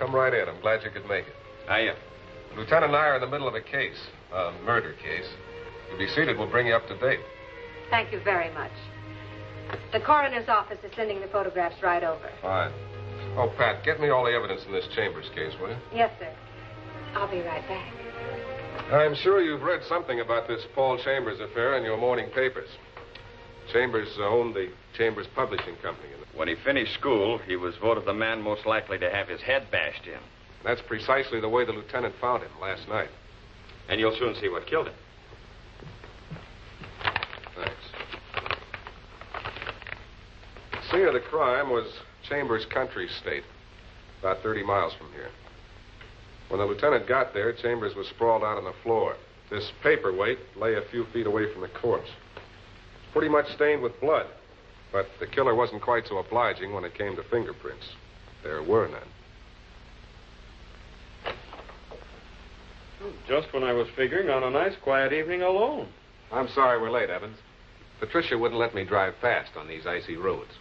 come right in. I'm glad you could make it. Hiya. Lieutenant and I are in the middle of a case, a murder case. You'll be seated. We'll bring you up to date. Thank you very much. The coroner's office is sending the photographs right over. Fine. Oh, Pat, get me all the evidence in this Chambers case, will you? Yes, sir. I'll be right back. I'm sure you've read something about this Paul Chambers affair in your morning papers. Chambers owned the Chambers Publishing Company. When he finished school, he was voted the man most likely to have his head bashed in. That's precisely the way the lieutenant found him last night. And you'll soon see what killed him. Thanks. The scene of the crime was Chambers Country Estate, about 30 miles from here. When the lieutenant got there, Chambers was sprawled out on the floor. This paperweight lay a few feet away from the corpse. Pretty much stained with blood, but the killer wasn't quite so obliging when it came to fingerprints. There were none. Just when I was figuring on a nice, quiet evening alone. I'm sorry we're late, Evans. Patricia wouldn't let me drive fast on these icy roads.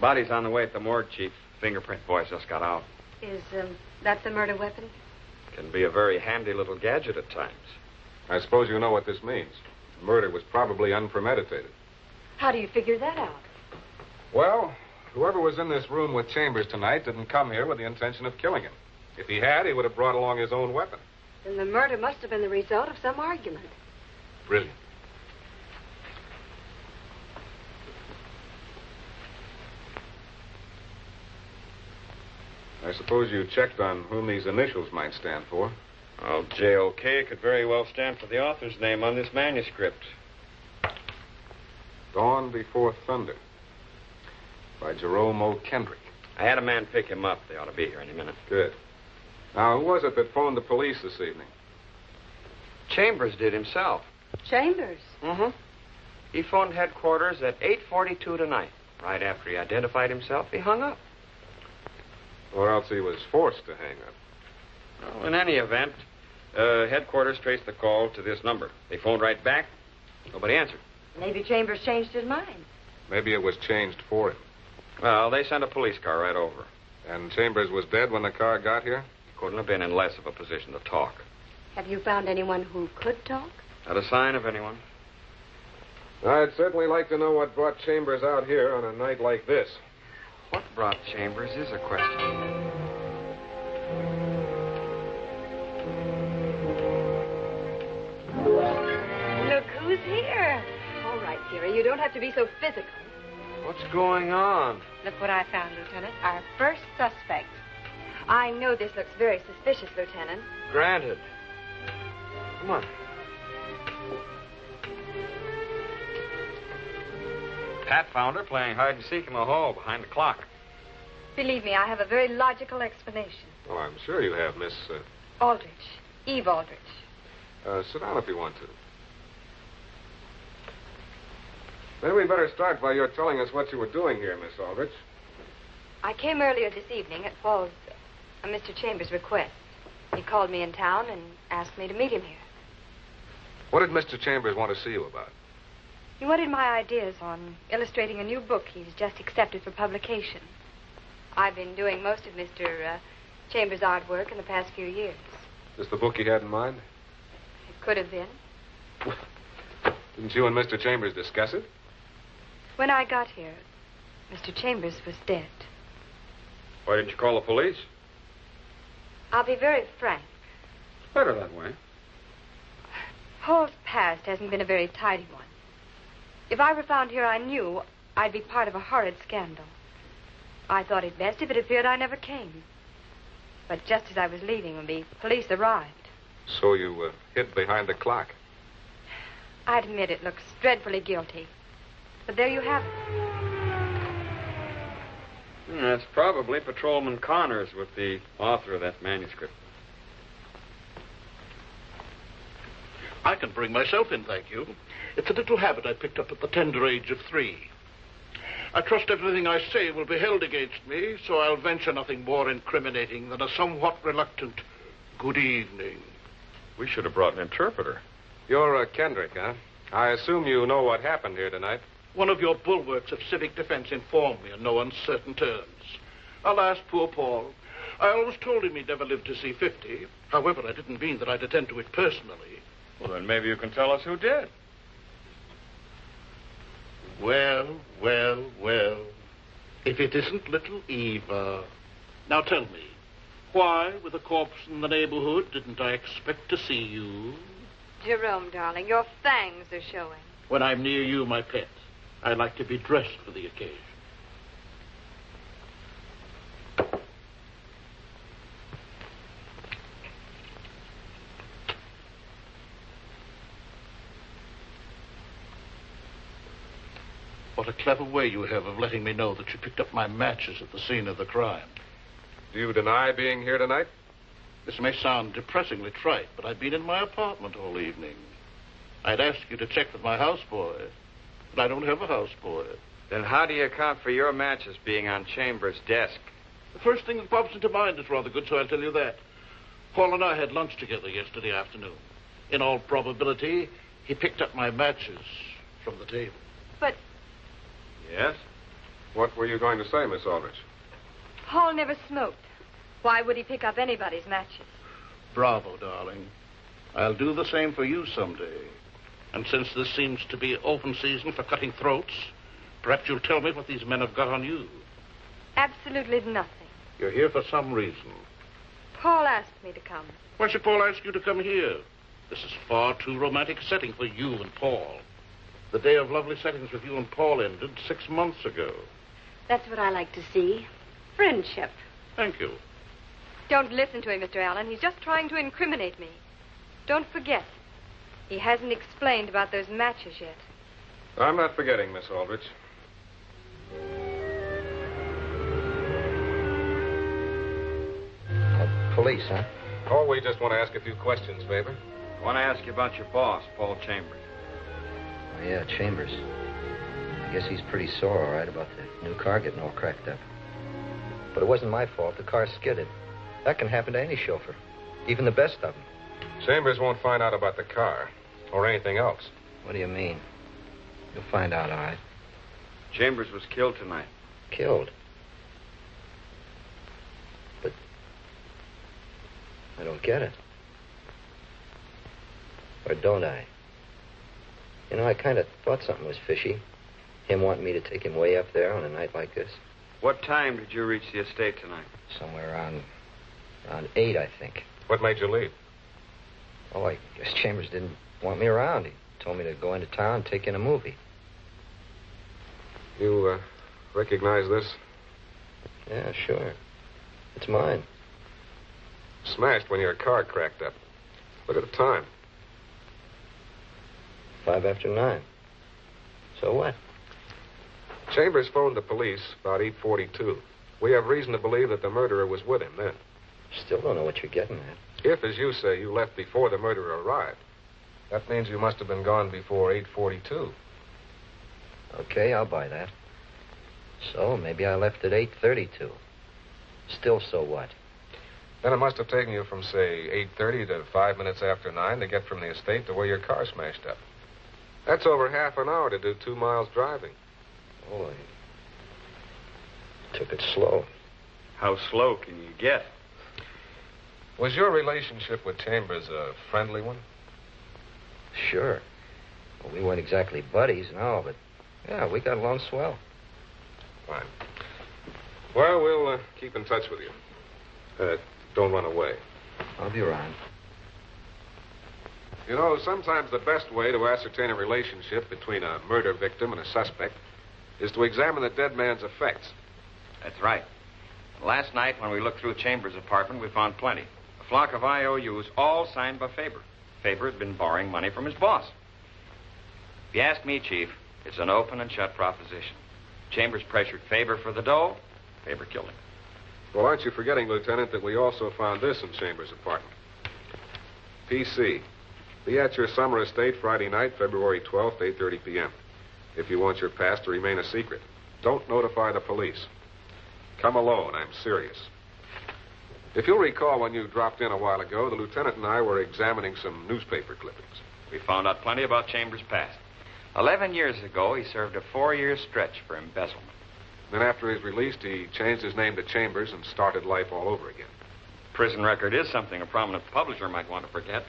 Body's on the way at the morgue, Chief. Fingerprint boys just got out. Is that the murder weapon? Can be a very handy little gadget at times. I suppose you know what this means. The murder was probably unpremeditated. How do you figure that out? Well, whoever was in this room with Chambers tonight didn't come here with the intention of killing him. If he had, he would have brought along his own weapon. Then the murder must have been the result of some argument. Brilliant. I suppose you checked on whom these initials might stand for. Well, JOK could very well stand for the author's name on this manuscript. Dawn Before Thunder by Jerome O. Kendrick. I had a man pick him up. They ought to be here any minute. Good. Now, who was it that phoned the police this evening? Chambers did himself. Chambers? Mm-hmm. He phoned headquarters at 8:42 tonight. Right after he identified himself, he hung up. Or else he was forced to hang up. Well, in any event, headquarters traced the call to this number. They phoned right back. Nobody answered. Maybe Chambers changed his mind. Maybe it was changed for him. Well, they sent a police car right over. And Chambers was dead when the car got here? He couldn't have been in less of a position to talk. Have you found anyone who could talk? Not a sign of anyone. I'd certainly like to know what brought Chambers out here on a night like this. What brought Chambers is a question. Look who's here. All right, dearie, you don't have to be so physical. What's going on? Look what I found, Lieutenant. Our first suspect. I know this looks very suspicious, Lieutenant. Granted. Come on. Pat found her playing hide and seek in the hall behind the clock. Believe me, I have a very logical explanation. Oh, I'm sure you have, Miss... Aldrich. Eve Aldrich. sit down if you want to. Maybe we'd better start by your telling us what you were doing here, Miss Aldrich. I came earlier this evening at Paul's, Mr. Chambers' request. He called me in town and asked me to meet him here. What did Mr. Chambers want to see you about? He wanted my ideas on illustrating a new book he's just accepted for publication. I've been doing most of Mr. Chambers' artwork in the past few years. Is this the book he had in mind? It could have been. Didn't you and Mr. Chambers discuss it? When I got here, Mr. Chambers was dead. Why didn't you call the police? I'll be very frank. It's better that way. Paul's past hasn't been a very tidy one. If I were found here, I knew I'd be part of a horrid scandal. I thought it best if it appeared I never came. But just as I was leaving when the police arrived. So you hid behind the clock? I admit it looks dreadfully guilty. But there you have it. That's probably Patrolman Connors with the author of that manuscript. I can bring myself in, thank you. It's a little habit I picked up at the tender age of 3. I trust everything I say will be held against me, so I'll venture nothing more incriminating than a somewhat reluctant good evening. We should have brought an interpreter. You're Kendrick, huh? I assume you know what happened here tonight. One of your bulwarks of civic defense informed me in no uncertain terms. Alas, poor Paul. I always told him he'd never live to see 50. However, I didn't mean that I'd attend to it personally. Well, then maybe you can tell us who did. Well. If it isn't little Eva. Now tell me, why, with a corpse in the neighborhood, didn't I expect to see you? Jerome, darling, your fangs are showing. When I'm near you, my pet, I like to be dressed for the occasion. What a clever way you have of letting me know that you picked up my matches at the scene of the crime. Do you deny being here tonight? This may sound depressingly trite, but I've been in my apartment all evening. I'd ask you to check with my houseboy, but I don't have a houseboy. Then how do you account for your matches being on Chambers' desk? The first thing that pops into mind is rather good, so I'll tell you that. Paul and I had lunch together yesterday afternoon. In all probability, he picked up my matches from the table. But Yes? What were you going to say, Miss Aldrich? Paul never smoked. Why would he pick up anybody's matches? Bravo, darling. I'll do the same for you someday. And since this seems to be open season for cutting throats, perhaps you'll tell me what these men have got on you. Absolutely nothing. You're here for some reason. Paul asked me to come. Why should Paul ask you to come here? This is far too romantic a setting for you and Paul. The day of lovely settings with you and Paul ended 6 months ago. That's what I like to see. Friendship. Thank you. Don't listen to him, Mr. Allen. He's just trying to incriminate me. Don't forget, he hasn't explained about those matches yet. I'm not forgetting, Miss Aldrich. Police, huh? Oh, we just want to ask a few questions, Faber. I want to ask you about your boss, Paul Chambers. Oh, yeah, Chambers. I guess he's pretty sore, all right, about the new car getting all cracked up. But it wasn't my fault. The car skidded. That can happen to any chauffeur, even the best of them. Chambers won't find out about the car or anything else. What do you mean? You'll find out, all right. Chambers was killed tonight. Killed. But I don't get it. Or don't I? You know, I kind of thought something was fishy. Him wanting me to take him way up there on a night like this. What time did you reach the estate tonight? Somewhere around 8, I think. What made you leave? Oh, I guess Chambers didn't want me around. He told me to go into town and take in a movie. You, recognize this? Yeah, sure. It's mine. Smashed when your car cracked up. Look at the time. 5 after 9. So what? Chambers phoned the police about 8:42. We have reason to believe that the murderer was with him then. Still don't know what you're getting at. If, as you say, you left before the murderer arrived, that means you must have been gone before 8:42. Okay, I'll buy that. So maybe I left at 8:32. Still, so what? Then it must have taken you from, say, 8:30 to 5 minutes after 9 to get from the estate to where your car smashed up. That's over half an hour to do 2 miles driving. Oh, I took it slow. How slow can you get? Was your relationship with Chambers a friendly one? Sure. Well, we weren't exactly buddies, no, but yeah, we got along swell. Fine. Well, we'll keep in touch with you. Don't run away. I'll be around. You know, sometimes the best way to ascertain a relationship between a murder victim and a suspect is to examine the dead man's effects. That's right. Last night, when we looked through Chambers' apartment, we found plenty. A flock of IOUs, all signed by Faber. Faber had been borrowing money from his boss. If you ask me, Chief, it's an open and shut proposition. Chambers pressured Faber for the dough. Faber killed him. Well, aren't you forgetting, Lieutenant, that we also found this in Chambers' apartment? PC. Be at your summer estate Friday night, February 12th, 8:30 p.m. If you want your past to remain a secret, don't notify the police. Come alone, I'm serious. If you'll recall, when you dropped in a while ago, the lieutenant and I were examining some newspaper clippings. We found out plenty about Chambers' past. 11 years ago, he served a 4-year stretch for embezzlement. Then after he's released, he changed his name to Chambers and started life all over again. Prison record is something a prominent publisher might want to forget.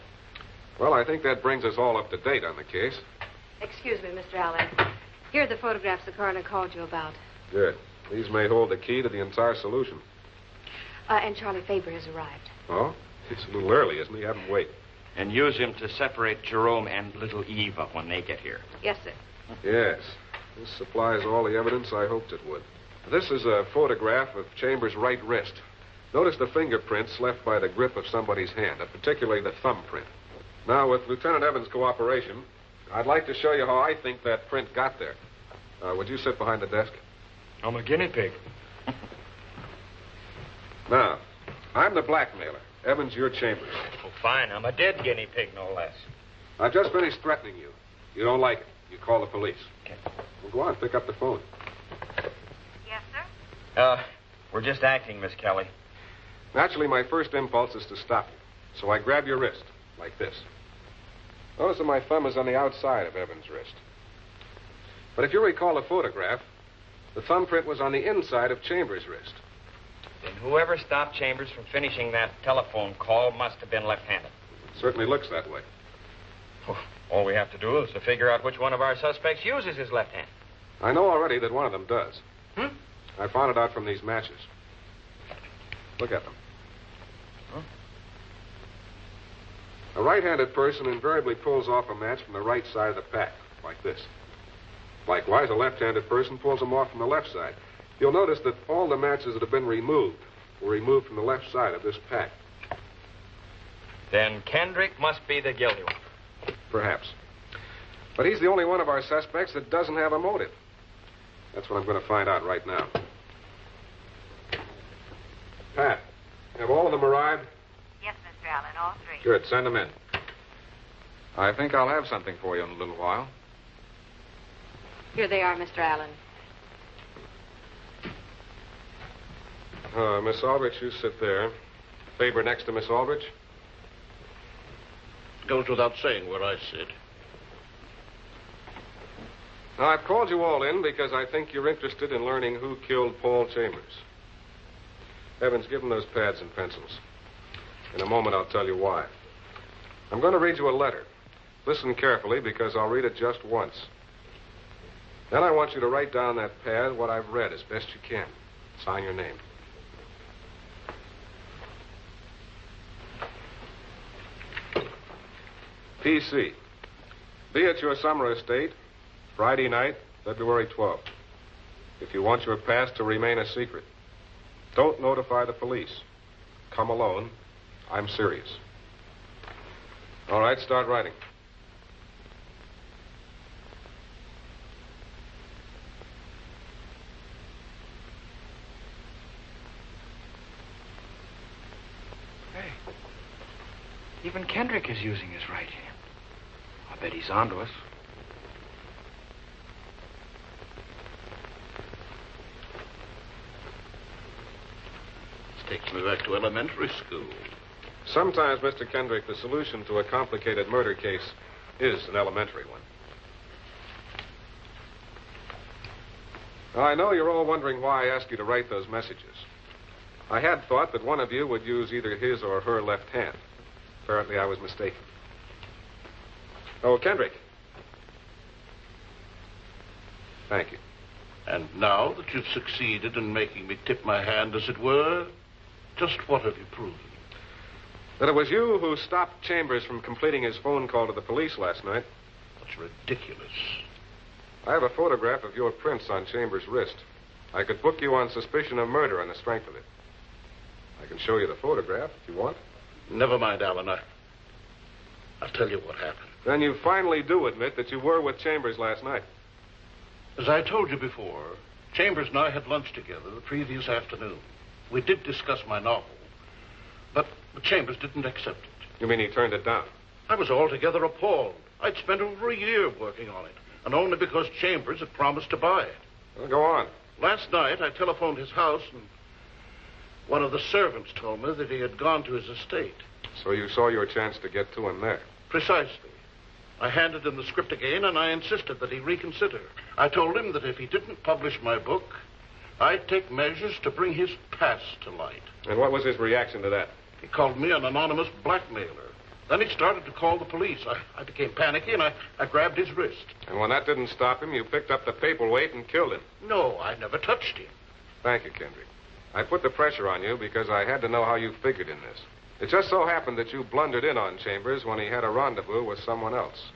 Well, I think that brings us all up to date on the case. Excuse me, Mr. Allen. Here are the photographs the coroner called you about. Good. These may hold the key to the entire solution. And Charlie Faber has arrived. Oh? It's a little early, isn't he? Have him wait. And use him to separate Jerome and little Eva when they get here. Yes, sir. Yes. This supplies all the evidence I hoped it would. This is a photograph of Chambers' right wrist. Notice the fingerprints left by the grip of somebody's hand, particularly the thumbprint. Now, with Lieutenant Evans' cooperation, I'd like to show you how I think that print got there. Would you sit behind the desk? I'm a guinea pig. Now, I'm the blackmailer. Evans, you're Chambers. Oh, fine. I'm a dead guinea pig, no less. I've just finished threatening you. You don't like it. You call the police. Okay. Well, go on. Pick up the phone. Yes, sir? We're just acting, Miss Kelly. Naturally, my first impulse is to stop you. So I grab your wrist, like this. Notice that my thumb is on the outside of Evans' wrist. But if you recall the photograph, the thumbprint was on the inside of Chambers' wrist. Then whoever stopped Chambers from finishing that telephone call must have been left-handed. Certainly looks that way. All we have to do is to figure out which one of our suspects uses his left hand. I know already that one of them does. Hmm? I found it out from these matches. Look at them. Huh? A right-handed person invariably pulls off a match from the right side of the pack, like this. Likewise, a left-handed person pulls them off from the left side. You'll notice that all the matches that have been removed were removed from the left side of this pack. Then Kendrick must be the guilty one. Perhaps. But he's the only one of our suspects that doesn't have a motive. That's what I'm going to find out right now. Pat, have all of them arrived? Yes, Mr. Allen, all three. Good. Send them in. I think I'll have something for you in a little while. Here they are, Mr. Allen. Miss Aldrich, you sit there. Faber next to Miss Aldrich. Goes without saying where I sit. Now, I've called you all in because I think you're interested in learning who killed Paul Chambers. Evans, give him those pads and pencils. In a moment, I'll tell you why. I'm going to read you a letter. Listen carefully because I'll read it just once. Then I want you to write down that pad what I've read as best you can. Sign your name. PC. Be at your summer estate, Friday night, February 12th. If you want your past to remain a secret, don't notify the police. Come alone. I'm serious. All right, start writing. Hey, even Kendrick is using his right hand. I bet he's onto us. This takes me back to elementary school. Sometimes, Mr. Kendrick, the solution to a complicated murder case is an elementary one. Now, I know you're all wondering why I asked you to write those messages. I had thought that one of you would use either his or her left hand. Apparently, I was mistaken. Oh, Kendrick. Thank you. And now that you've succeeded in making me tip my hand, as it were, just what have you proven? That it was you who stopped Chambers from completing his phone call to the police last night. That's ridiculous. I have a photograph of your prints on Chambers' wrist. I could book you on suspicion of murder on the strength of it. I can show you the photograph if you want. Never mind, Allen. I'll tell you what happened. Then you finally do admit that you were with Chambers last night. As I told you before, Chambers and I had lunch together the previous afternoon. We did discuss my novel, but Chambers didn't accept it. You mean he turned it down? I was altogether appalled. I'd spent over a year working on it, and only because Chambers had promised to buy it. Well, go on. Last night, I telephoned his house, and one of the servants told me that he had gone to his estate. So you saw your chance to get to him there. Precisely. I handed him the script again, and I insisted that he reconsider. I told him that if he didn't publish my book, I'd take measures to bring his past to light. And what was his reaction to that? He called me an anonymous blackmailer. Then he started to call the police. I became panicky, and I grabbed his wrist. And when that didn't stop him, you picked up the paperweight and killed him. No, I never touched him. Thank you, Kendrick. I put the pressure on you because I had to know how you figured in this. It just so happened that you blundered in on Chambers when he had a rendezvous with someone else.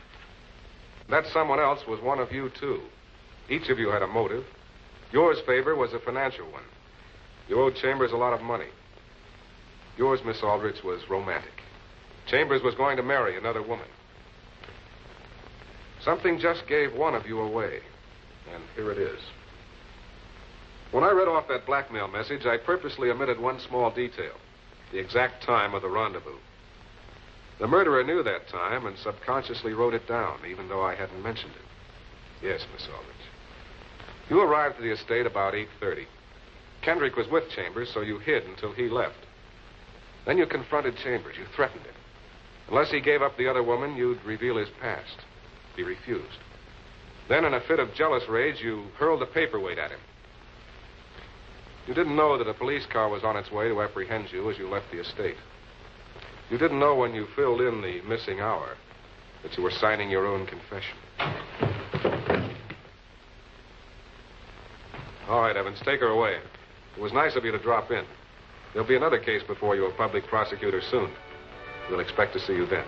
That someone else was one of you, too. Each of you had a motive. Yours, Favor, was a financial one. You owed Chambers a lot of money. Yours, Miss Aldrich, was romantic. Chambers was going to marry another woman. Something just gave one of you away, and here it is. When I read off that blackmail message, I purposely omitted one small detail, the exact time of the rendezvous. The murderer knew that time and subconsciously wrote it down, even though I hadn't mentioned it. Yes, Miss Aldrich. You arrived at the estate about 8:30. Kendrick was with Chambers, so you hid until he left. Then you confronted Chambers. You threatened him. Unless he gave up the other woman, you'd reveal his past. He refused. Then, in a fit of jealous rage, you hurled a paperweight at him. You didn't know that a police car was on its way to apprehend you as you left the estate. You didn't know when you filled in the missing hour that you were signing your own confession. All right, Evans, take her away. It was nice of you to drop in. There'll be another case before you, a public prosecutor, soon. We'll expect to see you then.